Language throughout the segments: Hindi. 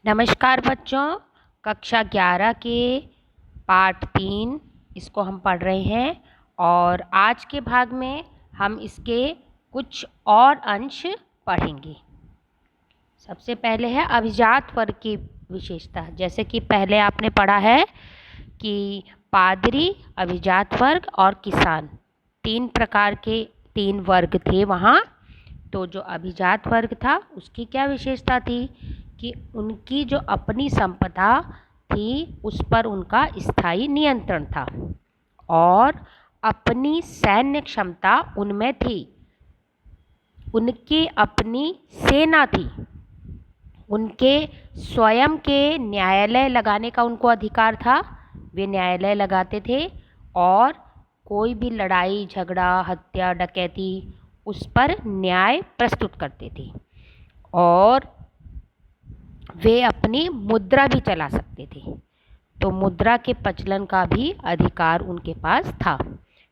नमस्कार बच्चों, कक्षा 11 के पाठ 3 इसको हम पढ़ रहे हैं और आज के भाग में हम इसके कुछ और अंश पढ़ेंगे। सबसे पहले है अभिजात वर्ग की विशेषता। जैसे कि पहले आपने पढ़ा है कि पादरी, अभिजात वर्ग और किसान 3 प्रकार के 3 वर्ग थे वहाँ। तो जो अभिजात वर्ग था उसकी क्या विशेषता थी कि उनकी जो अपनी संपदा थी उस पर उनका स्थायी नियंत्रण था और अपनी सैन्य क्षमता उनमें थी। उनकी अपनी सेना थी। उनके स्वयं के न्यायालय लगाने का उनको अधिकार था। वे न्यायालय लगाते थे और कोई भी लड़ाई झगड़ा हत्या डकैती उस पर न्याय प्रस्तुत करते थे और वे अपनी मुद्रा भी चला सकते थे। तो मुद्रा के प्रचलन का भी अधिकार उनके पास था।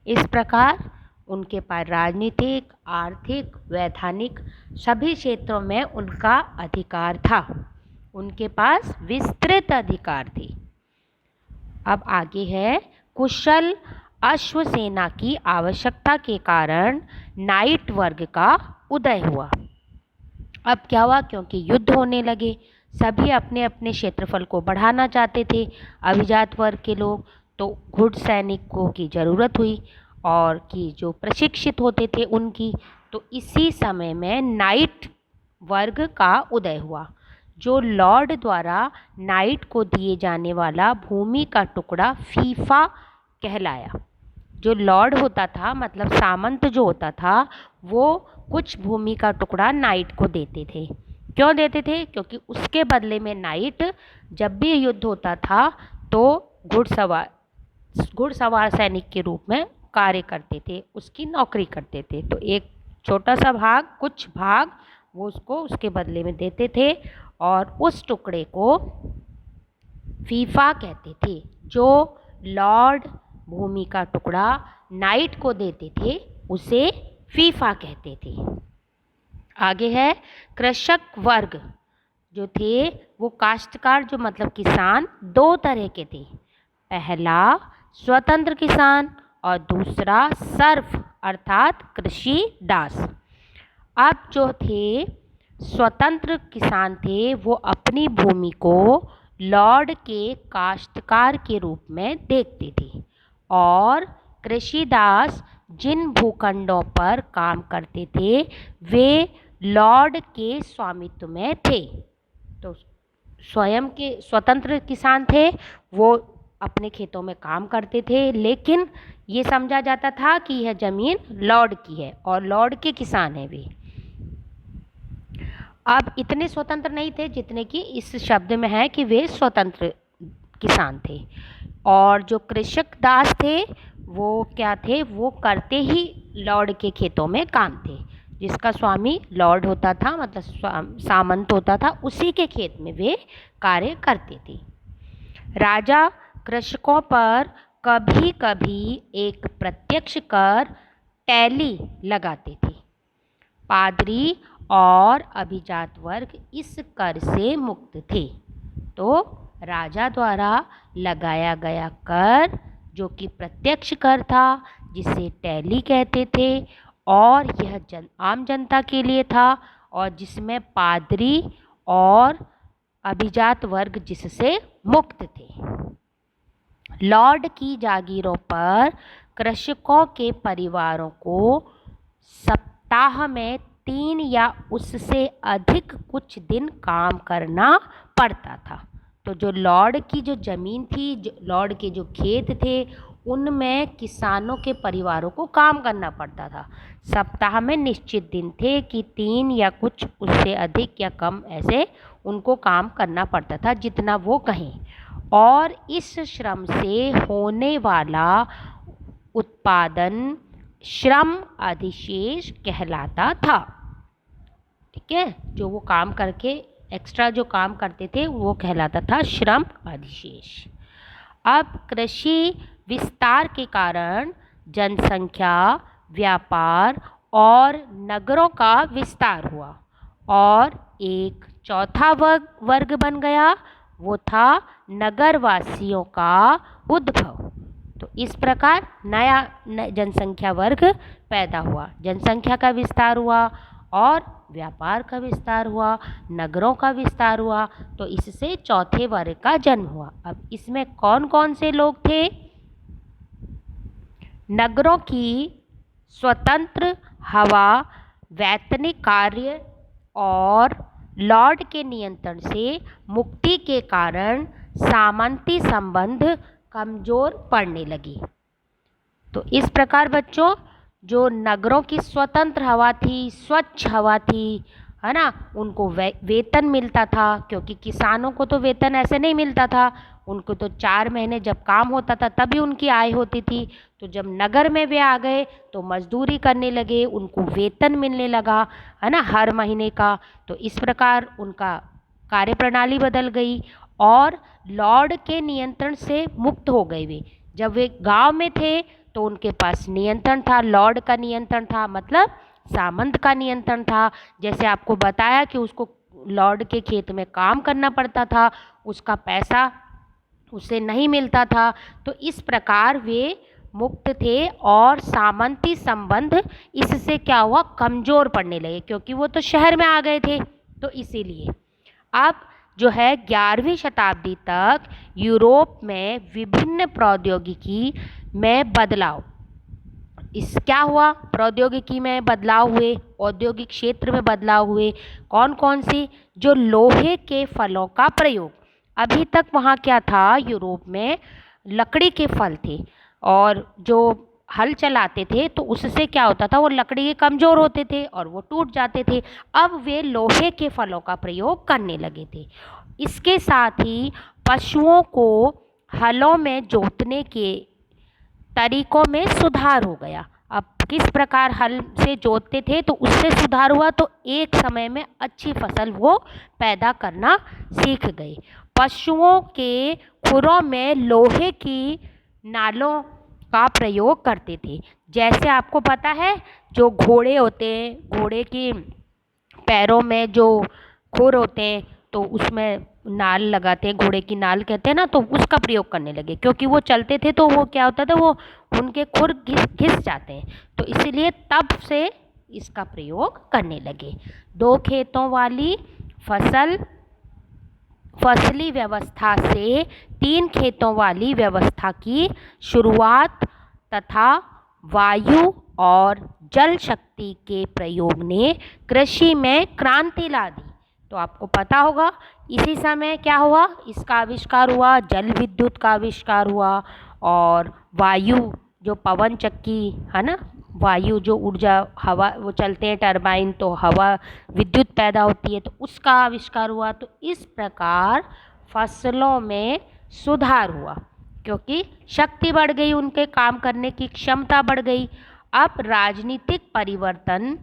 इस प्रकार उनके पास राजनीतिक, आर्थिक, वैधानिक सभी क्षेत्रों में उनका अधिकार था। उनके पास विस्तृत अधिकार थे। अब आगे है कुशल अश्व सेना की आवश्यकता के कारण नाइट वर्ग का उदय हुआ। अब क्या हुआ, क्योंकि युद्ध होने लगे, सभी अपने अपने क्षेत्रफल को बढ़ाना चाहते थे। अभिजात वर्ग के लोग तो घुड़ सैनिकों की ज़रूरत हुई और कि जो प्रशिक्षित होते थे उनकी। तो इसी समय में नाइट वर्ग का उदय हुआ। जो लॉर्ड द्वारा नाइट को दिए जाने वाला भूमि का टुकड़ा फीफा कहलाया। जो लॉर्ड होता था मतलब सामंत जो होता था वो कुछ भूमि का टुकड़ा नाइट को देते थे। क्यों देते थे? क्योंकि उसके बदले में नाइट जब भी युद्ध होता था तो घुड़सवार सैनिक के रूप में कार्य करते थे, उसकी नौकरी करते थे। तो एक छोटा सा भाग, कुछ भाग वो उसको उसके बदले में देते थे और उस टुकड़े को फीफा कहते थे। जो लॉर्ड भूमि का टुकड़ा नाइट को देते थे उसे फीफा कहते थे। आगे है कृषक वर्ग जो थे वो काश्तकार जो मतलब किसान 2 तरह के थे। पहला स्वतंत्र किसान और दूसरा सर्फ अर्थात कृषि दास। अब जो थे स्वतंत्र किसान थे वो अपनी भूमि को लॉर्ड के काश्तकार के रूप में देखते थे और कृषि दास जिन भूखंडों पर काम करते थे वे लॉर्ड के स्वामित्व में थे। तो स्वयं के स्वतंत्र किसान थे, वो अपने खेतों में काम करते थे, लेकिन ये समझा जाता था कि यह ज़मीन लॉर्ड की है और लॉर्ड के किसान हैं वे। अब इतने स्वतंत्र नहीं थे जितने कि इस शब्द में है कि वे स्वतंत्र किसान थे। और जो कृषक दास थे वो क्या थे, वो करते ही लॉर्ड के खेतों में काम थे। जिसका स्वामी लॉर्ड होता था मतलब सामंत होता था, उसी के खेत में वे कार्य करते थे। राजा कृषकों पर कभी कभी एक प्रत्यक्ष कर टैली लगाते थे। पादरी और अभिजात वर्ग इस कर से मुक्त थे। तो राजा द्वारा लगाया गया कर जो कि प्रत्यक्ष कर था जिसे टैली कहते थे और यह आम जनता के लिए था और जिसमें पादरी और अभिजात वर्ग जिससे मुक्त थे। लॉर्ड की जागीरों पर कृषकों के परिवारों को सप्ताह में 3 या उससे अधिक कुछ दिन काम करना पड़ता था। तो जो लॉर्ड की जो ज़मीन थी, जो लॉर्ड के जो खेत थे, उनमें किसानों के परिवारों को काम करना पड़ता था। सप्ताह में निश्चित दिन थे कि 3 या कुछ उससे अधिक या कम ऐसे उनको काम करना पड़ता था जितना वो कहें। और इस श्रम से होने वाला उत्पादन श्रम अधिशेष कहलाता था। ठीक है, जो वो काम करके एक्स्ट्रा जो काम करते थे वो कहलाता था श्रम अधिशेष। अब कृषि विस्तार के कारण जनसंख्या, व्यापार और नगरों का विस्तार हुआ और एक चौथा वर्ग बन गया, वो था नगरवासियों का उद्भव। तो इस प्रकार नया जनसंख्या वर्ग पैदा हुआ, जनसंख्या का विस्तार हुआ और व्यापार का विस्तार हुआ, नगरों का विस्तार हुआ। तो इससे चौथे वर्ग का जन्म हुआ। अब इसमें कौन कौन से लोग थे? नगरों की स्वतंत्र हवा, वैतनिक कार्य और लॉर्ड के नियंत्रण से मुक्ति के कारण सामंती संबंध कमजोर पड़ने लगी। तो इस प्रकार बच्चों, जो नगरों की स्वतंत्र हवा थी, स्वच्छ हवा थी, है ना, उनको वेतन मिलता था, क्योंकि किसानों को तो वेतन ऐसे नहीं मिलता था, उनको तो 4 महीने जब काम होता था तभी उनकी आय होती थी। तो जब नगर में वे आ गए तो मजदूरी करने लगे, उनको वेतन मिलने लगा, है ना, हर महीने का। तो इस प्रकार उनका कार्यप्रणाली बदल गई और लॉर्ड के नियंत्रण से मुक्त हो गए वे। जब वे गांव में थे तो उनके पास नियंत्रण था, लॉर्ड का नियंत्रण था, मतलब सामंत का नियंत्रण था। जैसे आपको बताया कि उसको लॉर्ड के खेत में काम करना पड़ता था, उसका पैसा उसे नहीं मिलता था। तो इस प्रकार वे मुक्त थे और सामंती संबंध इससे क्या हुआ, कमज़ोर पड़ने लगे, क्योंकि वो तो शहर में आ गए थे। तो इसीलिए अब जो है 11वीं शताब्दी तक यूरोप में विभिन्न प्रौद्योगिकी में बदलाव, इस क्या हुआ, प्रौद्योगिकी में बदलाव हुए, औद्योगिक क्षेत्र में बदलाव हुए। कौन कौन सी? जो लोहे के फलों का प्रयोग, अभी तक वहाँ क्या था, यूरोप में लकड़ी के फल थे और जो हल चलाते थे तो उससे क्या होता था, वो लकड़ी के कमज़ोर होते थे और वो टूट जाते थे। अब वे लोहे के फलों का प्रयोग करने लगे थे। इसके साथ ही पशुओं को हलों में जोतने के तरीकों में सुधार हो गया। अब किस प्रकार हल से जोतते थे तो उससे सुधार हुआ, तो एक समय में अच्छी फसल वो पैदा करना सीख गए। पशुओं के खुरों में लोहे की नालों का प्रयोग करते थे। जैसे आपको पता है, जो घोड़े होते हैं, घोड़े की पैरों में जो खुर होते हैं तो उसमें नाल लगाते हैं, घोड़े की नाल कहते हैं ना, तो उसका प्रयोग करने लगे, क्योंकि वो चलते थे तो वो क्या होता था, वो उनके खुर घिस जाते हैं। तो इसीलिए तब से इसका प्रयोग करने लगे। 2 खेतों वाली फसली व्यवस्था से 3 खेतों वाली व्यवस्था की शुरुआत तथा वायु और जल शक्ति के प्रयोग ने कृषि में क्रांति ला दी। तो आपको पता होगा इसी समय क्या हुआ, इसका आविष्कार हुआ, जल विद्युत का आविष्कार हुआ और वायु जो पवन चक्की है ना, वायु जो ऊर्जा, हवा, वो चलते हैं टरबाइन तो हवा विद्युत पैदा होती है, तो उसका आविष्कार हुआ। तो इस प्रकार फसलों में सुधार हुआ, क्योंकि शक्ति बढ़ गई, उनके काम करने की क्षमता बढ़ गई। अब राजनीतिक परिवर्तन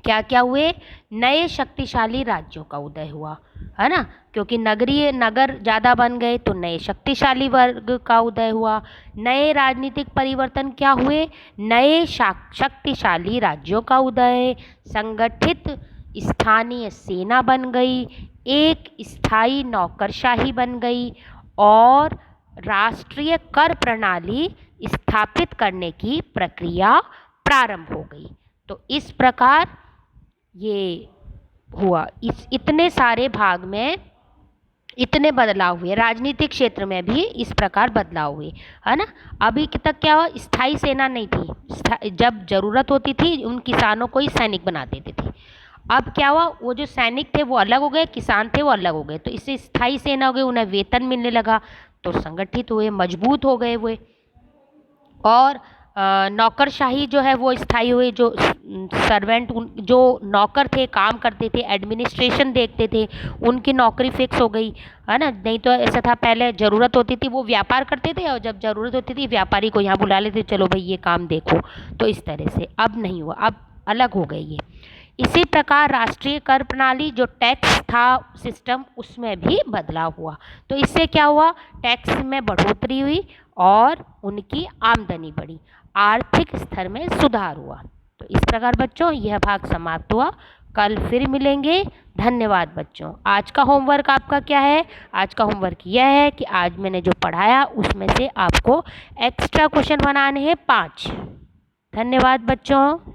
क्या क्या हुए, नए शक्तिशाली राज्यों का उदय हुआ, है ना, क्योंकि नगर ज़्यादा बन गए तो नए शक्तिशाली वर्ग का उदय हुआ। नए राजनीतिक परिवर्तन क्या हुए, नए शक्तिशाली राज्यों का उदय, संगठित स्थानीय सेना बन गई, एक स्थायी नौकरशाही बन गई और राष्ट्रीय कर प्रणाली स्थापित करने की प्रक्रिया प्रारंभ हो गई। तो इस प्रकार ये हुआ। इतने सारे भाग में इतने बदलाव हुए, राजनीतिक क्षेत्र में भी इस प्रकार बदलाव हुए, है ना। अभी तक क्या हुआ, स्थायी सेना नहीं थी, जब ज़रूरत होती थी उन किसानों को ही सैनिक बना देते थे। अब क्या हुआ, वो जो सैनिक थे वो अलग हो गए, किसान थे वो अलग हो गए, तो इससे स्थायी सेना हो गई, उन्हें वेतन मिलने लगा, तो संगठित हुए, मजबूत हो गए वो। और नौकरशाही जो है वो स्थायी हुई, जो सर्वेंट, जो नौकर थे, काम करते थे, एडमिनिस्ट्रेशन देखते थे, उनकी नौकरी फिक्स हो गई, है ना। नहीं तो ऐसा था, पहले ज़रूरत होती थी वो व्यापार करते थे और जब ज़रूरत होती थी व्यापारी को यहाँ बुला लेते, चलो भाई ये काम देखो। तो इस तरह से अब नहीं हुआ, अब अलग हो गई ये। इसी प्रकार राष्ट्रीय कर प्रणाली जो टैक्स था सिस्टम, उसमें भी बदलाव हुआ। तो इससे क्या हुआ, टैक्स में बढ़ोतरी हुई और उनकी आमदनी बढ़ी, आर्थिक स्तर में सुधार हुआ। तो इस प्रकार बच्चों यह भाग समाप्त हुआ। कल फिर मिलेंगे। धन्यवाद बच्चों। आज का होमवर्क आपका क्या है? आज का होमवर्क यह है कि आज मैंने जो पढ़ाया उसमें से आपको एक्स्ट्रा क्वेश्चन बनाने हैं 5। धन्यवाद बच्चों।